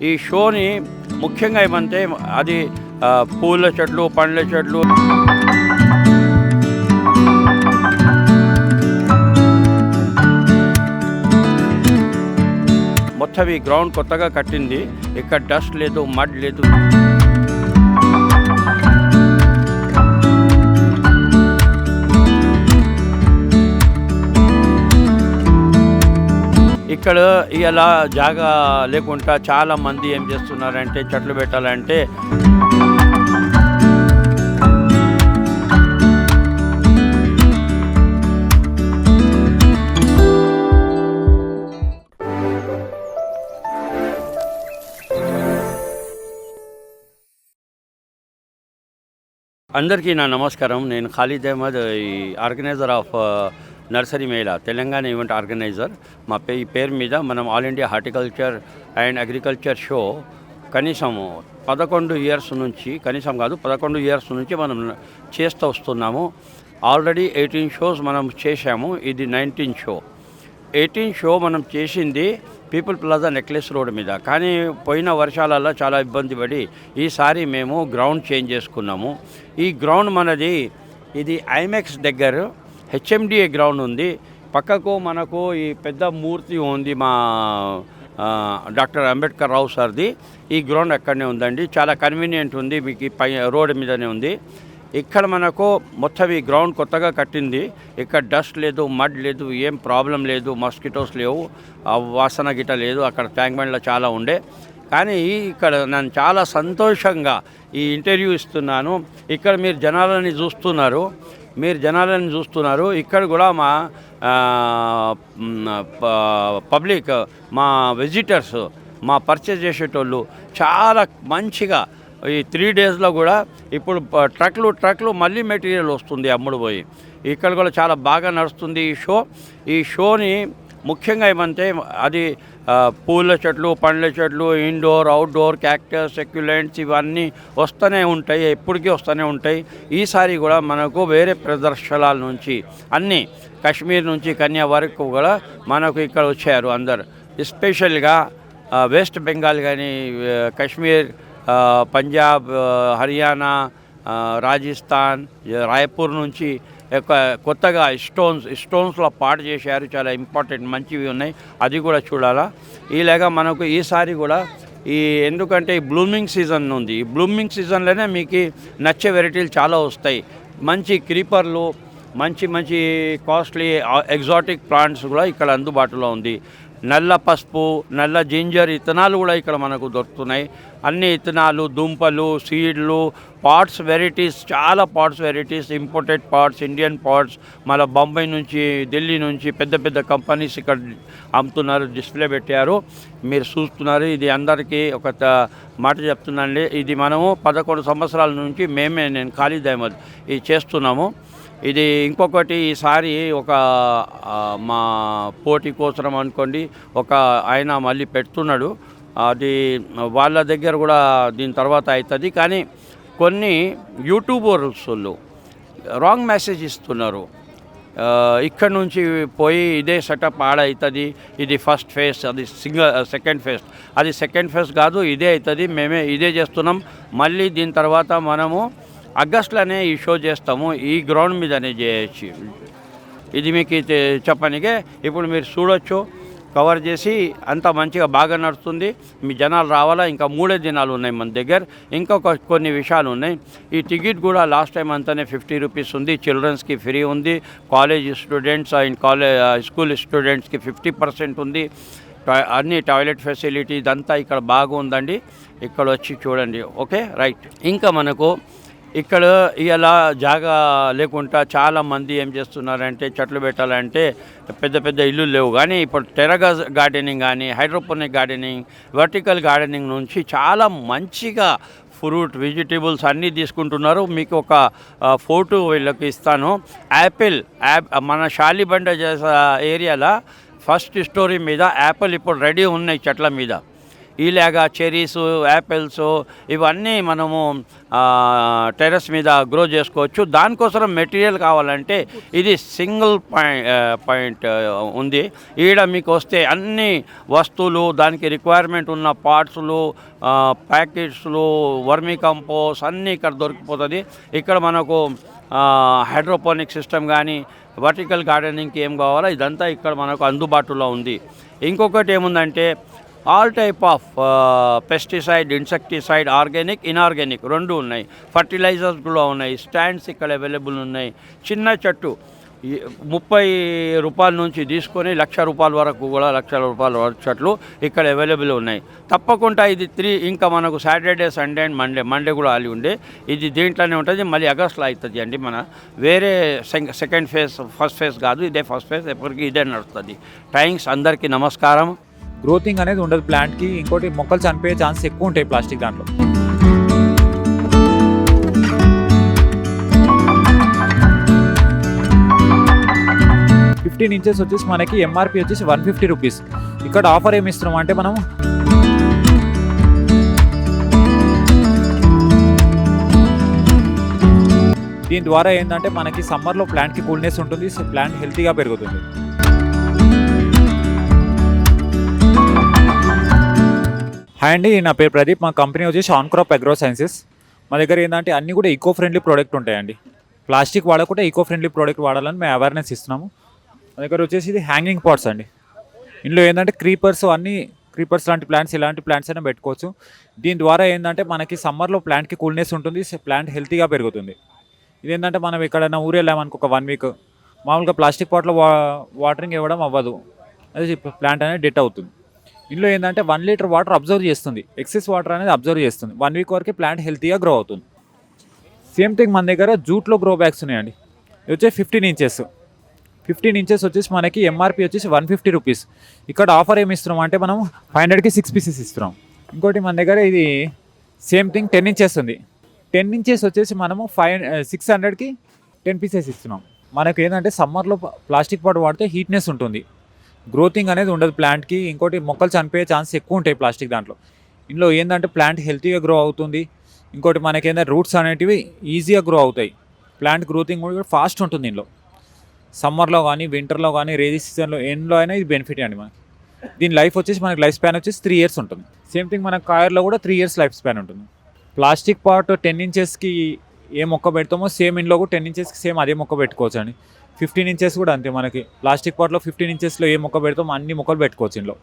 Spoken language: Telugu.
ఈ షోని ముఖ్యంగా ఏమంటే అది పూల చెట్లు, పండ్ల చెట్లు, మొత్తం ఈ గ్రౌండ్ కొత్తగా కట్టింది. ఇక్కడ డస్ట్ లేదు, మడ్ లేదు. ఇక్కడ ఇలా జాగా లేకుండా చాలామంది ఏం చేస్తున్నారంటే చెట్లు పెట్టాలంటే అందరికీ నా నమస్కారం. నేను ఖాలిద్ అహ్మద్, ఈ organiser of nursery mela, Telangana event organiser. ఈ పేరు మీద మనం all India horticulture and agriculture show కనీసం 11 ఇయర్స్ నుంచి, కనీసం కాదు 11 ఇయర్స్ నుంచి మనం చేస్తూ వస్తున్నాము. ఆల్రెడీ 18 షోస్ మనం చేశాము. ఇది 19 షో. 18 షో మనం చేసింది పీపుల్ ప్లాజా నెక్లెస్ రోడ్ మీద. కానీ పోయిన వర్షాలలో చాలా ఇబ్బంది పడి ఈసారి మేము గ్రౌండ్ చేంజ్ చేసుకున్నాము. ఈ గ్రౌండ్ మనది ఇది ఐమెక్స్ దగ్గర హెచ్ఎండిఏ గ్రౌండ్ ఉంది. పక్కకు మనకు ఈ పెద్ద మూర్తి ఉంది, మా డాక్టర్ అంబేద్కర్ రావు సార్ది. ఈ గ్రౌండ్ అక్కడనే ఉందండి. చాలా కన్వీనియంట్ ఉంది, మీకు పై రోడ్ మీదనే ఉంది. ఇక్కడ మనకు మొత్తం ఈ గ్రౌండ్ కొత్తగా కట్టింది. ఇక్కడ డస్ట్ లేదు, మడ్ లేదు, ఏం ప్రాబ్లం లేదు, మస్కిటోస్ లేవు, వాసన గిట లేదు. అక్కడ ట్యాంక్ బండ్లో చాలా ఉండే. కానీ ఇక్కడ నేను చాలా సంతోషంగా ఈ ఇంటర్వ్యూ ఇస్తున్నాను. ఇక్కడ మీరు జనాలని చూస్తున్నారు. ఇక్కడ కూడా మా పబ్లిక్, మా విజిటర్స్, మా పర్చేజ్ చేసేటోళ్ళు చాలా మంచిగా ఈ 3 డేస్లో కూడా ఇప్పుడు ట్రక్లు మళ్ళీ మెటీరియల్ వస్తుంది అమ్ముడు పోయి. ఇక్కడ కూడా చాలా బాగా నడుస్తుంది ఈ షోని ముఖ్యంగా ఏమంటే అది పూల చెట్లు, పండ్ల చెట్లు, ఇండోర్, అవుట్డోర్, క్యాక్టస్, సెక్యులెంట్స్ ఇవన్నీ వస్తూనే ఉంటాయి, ఎప్పటికీ వస్తూనే ఉంటాయి. ఈసారి కూడా మనకు వేరే ప్రదర్శనల నుంచి అన్నీ కాశ్మీర్ నుంచి కన్యా వరకు కూడా మనకు ఇక్కడ వచ్చారు అందరు. ఎస్పెషల్గా వెస్ట్ బెంగాల్ కానీ, కాశ్మీర్, పంజాబ్, హర్యానా, రాజస్థాన్, రాయ్పూర్ నుంచి కొత్తగా స్టోన్స్లో పాట చేశారు. చాలా ఇంపార్టెంట్ మంచివి ఉన్నాయి, అది కూడా చూడాలా. ఇలాగా మనకు ఈసారి కూడా ఎందుకంటే ఈ బ్లూమింగ్ సీజన్ ఉంది. ఈ బ్లూమింగ్ సీజన్లోనే మీకు నచ్చే వెరైటీలు చాలా వస్తాయి. మంచి క్రీపర్లు, మంచి కాస్ట్లీ ఎగ్జాటిక్ ప్లాంట్స్ కూడా ఇక్కడ అందుబాటులో ఉంది. నల్ల పసుపు, నల్ల జింజర్ ఇత్తనాలు కూడా ఇక్కడ మనకు దొరుకుతున్నాయి. అన్ని ఇత్తనాలు, దుంపలు, సీడ్లు, పాట్స్ వెరైటీస్, చాలా pots varieties, imported pots, Indian pots, మళ్ళీ బొంబాయి నుంచి, ఢిల్లీ నుంచి పెద్ద కంపెనీస్ ఇక్కడ అమ్ముతున్నారు, డిస్ప్లే పెట్టారు, మీరు చూస్తున్నారు. ఇది అందరికీ ఒక మాట చెప్తున్నానండి. ఇది మనము 11 సంవత్సరాల నుంచి నేను ఖాలిద్ అహ్మద్ ఇది చేస్తున్నాము. ఇది ఇంకొకటి ఈసారి ఒక మా పోటీ కోసం అనుకోండి, ఒక ఆయన మళ్ళీ పెడుతున్నాడు. అది వాళ్ళ దగ్గర కూడా దీని తర్వాత అవుతుంది. కానీ కొన్ని యూట్యూబర్స్ రాంగ్ మెసేజ్ ఇస్తున్నారు. ఇక్కడ నుంచి పోయి ఇదే సెటప్ అవుతుంది, ఇది ఫస్ట్ ఫేజ్, అది సెకండ్ ఫేజ్, అది సెకండ్ ఫేజ్ కాదు, ఇదే అవుతుంది, మేమే ఇదే చేస్తున్నాం. మళ్ళీ దీని తర్వాత మనము ఆగస్టులోనే ఈ షో చేస్తాము. ఈ గ్రౌండ్ మీదనే చేయొచ్చు. ఇది మీకు చెప్పనికే ఇప్పుడు మీరు చూడొచ్చు, కవర్ చేసి అంత మంచిగా బాగా నడుస్తుంది. మీ జనాలు రావాలా. ఇంకా 3 దినాలు ఉన్నాయి మన దగ్గర. ఇంకొక కొన్ని విషయాలు ఉన్నాయి. ఈ టికెట్ కూడా లాస్ట్ టైం అంతానే 50 రూపీస్ ఉంది. చిల్డ్రన్స్కి ఫ్రీ ఉంది. కాలేజ్ స్టూడెంట్స్ అండ్ స్కూల్ స్టూడెంట్స్కి 50% ఉంది. అన్ని టాయిలెట్ ఫెసిలిటీ ఇదంతా ఇక్కడ బాగుందండి. ఇక్కడ వచ్చి చూడండి. Okay, right. ఇంకా మనకు ఇక్కడ ఇలా జాగా లేకుండా చాలామంది ఏం చేస్తున్నారంటే చెట్లు పెట్టాలంటే పెద్ద ఇల్లు లేవు. కానీ ఇప్పుడు టెర్రస్ గార్డెనింగ్ కానీ, హైడ్రోపోనిక్ గార్డెనింగ్, వర్టికల్ గార్డెనింగ్ నుంచి చాలా మంచిగా ఫ్రూట్, వెజిటేబుల్స్ అన్నీ తీసుకుంటున్నారు. మీకు ఒక ఫోటో వీళ్ళకి ఇస్తాను. మన షాలిబండ ఏరియాలో ఫస్ట్ స్టోరీ మీద యాపిల్ ఇప్పుడు రెడీ ఉన్నాయి చెట్ల మీద. ఇలాగా చెరీస్, యాపిల్స్ ఇవన్నీ మనము టెర్రస్ మీద గ్రో చేసుకోవచ్చు. దానికోసం మెటీరియల్ కావాలంటే ఇది సింగిల్ పాయింట్ ఉంది. ఈడ మీకు వస్తే అన్ని వస్తువులు, దానికి రిక్వైర్మెంట్ ఉన్న పార్ట్స్లు, ప్యాకెట్స్లు, వర్మీ కంపోస్ట్ అన్నీ ఇక్కడ దొరికిపోతుంది. ఇక్కడ మనకు హైడ్రోపోనిక్ సిస్టమ్ కానీ వర్టికల్ గార్డెనింగ్కి ఏం కావాలో ఇదంతా ఇక్కడ మనకు అందుబాటులో ఉంది. ఇంకొకటి ఏముందంటే all type of pesticide, insecticide, organic, inorganic రెండు ఉన్నాయి. ఫర్టిలైజర్స్ కూడా ఉన్నాయి. స్టాండ్స్ ఇక్కడ అవైలబుల్ ఉన్నాయి. చిన్న చెట్టు 30 రూపాయల నుంచి తీసుకొని ₹1,00,000 వరకు కూడా ₹1,00,000 వరకు చెట్లు ఇక్కడ అవైలబుల్ ఉన్నాయి. తప్పకుండా ఇది ఇంకా మనకు సాటర్డే, సండే అండ్ మండే కూడా ఖాళీ ఉండే. ఇది దీంట్లోనే ఉంటుంది. మళ్ళీ ఆగస్ట్లో అవుతుంది అండి. మన వేరే సెకండ్ ఫేజ్, ఫస్ట్ ఫేజ్ కాదు, ఇదే ఫస్ట్ ఫేజ్. ఎప్పటికీ ఇదే నడుస్తుంది. థ్యాంక్స్. అందరికీ నమస్కారం. గ్రోతింగ్ అనేది ఉండదు ప్లాంట్కి. ఇంకోటి మొక్కలు చనిపోయే ఛాన్స్ ఎక్కువ ఉంటాయి ప్లాస్టిక్ దాంట్లో. ₹15 వచ్చేసి మనకి ఎంఆర్పి వచ్చేసి ₹150. ఇక్కడ ఆఫర్ ఏమి ఇస్తున్నాం అంటే మనం దీని ద్వారా ఏంటంటే మనకి సమ్మర్లో ప్లాంట్కి కూల్నెస్ ఉంటుంది, ప్లాంట్ హెల్తీగా పెరుగుతుంది. హాయ్ అండి, నా పేరు ప్రదీప్. మా కంపెనీ వచ్చేసి ఆన్ క్రాప్ అగ్రో సైన్సెస్. మా దగ్గర ఏంటంటే అన్నీ కూడా ఈకో ఫ్రెండ్లీ ప్రోడక్ట్ ఉంటాయండి. ప్లాస్టిక్ వాడకుండా ఈకో ఫ్రెండ్లీ ప్రోడక్ట్ వాడాలని మేము అవేర్నెస్ ఇస్తున్నాము. మా దగ్గర వచ్చేసి ఇది హ్యాంగింగ్ పాట్స్ అండి. ఇందులో ఏంటంటే క్రీపర్స్ లాంటి ప్లాంట్స్, ఇలాంటి ప్లాంట్స్ అయినా పెట్టుకోవచ్చు. దీని ద్వారా ఏంటంటే మనకి సమ్మర్లో ప్లాంట్కి కూల్నెస్ ఉంటుంది, ప్లాంట్ హెల్తీగా పెరుగుతుంది. ఇదేంటంటే మనం ఎక్కడైనా ఊరు వెళ్ళామనుకో ఒక 1 వీక్ మామూలుగా ప్లాస్టిక్ పాట్లో వాటరింగ్ ఇవ్వడం అవ్వదు, అది ప్లాంట్ అనేది డెట్ అవుతుంది. ఇందులో ఏంటంటే 1 లీటర్ వాటర్ అబ్జర్వ్ చేస్తుంది, ఎక్సెస్ వాటర్ అనేది అబ్జర్వ్ చేస్తుంది. 1 వీక్ వరకు ప్లాంట్ హెల్తీగా గ్రో అవుతుంది. సేమ్ థింగ్ మన దగ్గర జూట్లో గ్రో బ్యాగ్స్ ఉన్నాయండి. ఇది వచ్చి 15 ఇంచెస్ వచ్చేసి మనకి ఎంఆర్పి వచ్చేసి ₹150. ఇక్కడ ఆఫర్ ఏమి ఇస్తున్నాం అంటే మనం 500కి 6 పీసెస్ ఇస్తున్నాం. ఇంకోటి మన దగ్గర ఇది సేమ్ థింగ్ 10 ఇంచెస్ ఉంది. 10 ఇంచెస్ వచ్చేసి మనము 600కి 10 పీసెస్ ఇస్తున్నాం. మనకు ఏంటంటే సమ్మర్లో ప్లాస్టిక్ పాట్ వాడితే హీట్నెస్ ఉంటుంది, గ్రోతింగ్ అనేది ఉండదు ప్లాంట్కి. ఇంకోటి మొక్కలు చనిపోయే ఛాన్స్ ఎక్కువ ఉంటాయి ప్లాస్టిక్ దాంట్లో. ఇందులో ఏంటంటే ప్లాంట్ హెల్తీగా గ్రో అవుతుంది. ఇంకోటి మనకి ఏంటంటే రూట్స్ అనేటివి ఈజీగా గ్రో అవుతాయి. ప్లాంట్ గ్రోతింగ్ కూడా ఫాస్ట్ ఉంటుంది. ఇందులో సమ్మర్లో కానీ, వింటర్లో కానీ, రేనీ సీజన్లో ఎండ్లో అయినా ఇది బెనిఫిట్ అండి మనకి. దీని లైఫ్ వచ్చేసి మనకి లైఫ్ స్పాన్ వచ్చేసి 3 years ఉంటుంది. సేమ్ థింగ్ మన కాయర్లో కూడా 3 years లైఫ్ స్పాన్ ఉంటుంది. ప్లాస్టిక్ పాట్ 10 ఇంచెస్కి ఏ మొక్క పెడతామో సేమ్ ఇంట్లో కూడా 10 ఇంచెస్కి సేమ్ అదే మొక్క పెట్టుకోవచ్చు అండి. 15 ఇంచెస్ కూడా అంతే. మనకి ప్లాస్టిక్ పాట్లో 15 ఇంచెస్లో ఏ మొక్క పెడతామో అన్ని మొక్కలు పెట్టుకోవచ్చు ఇంట్లో.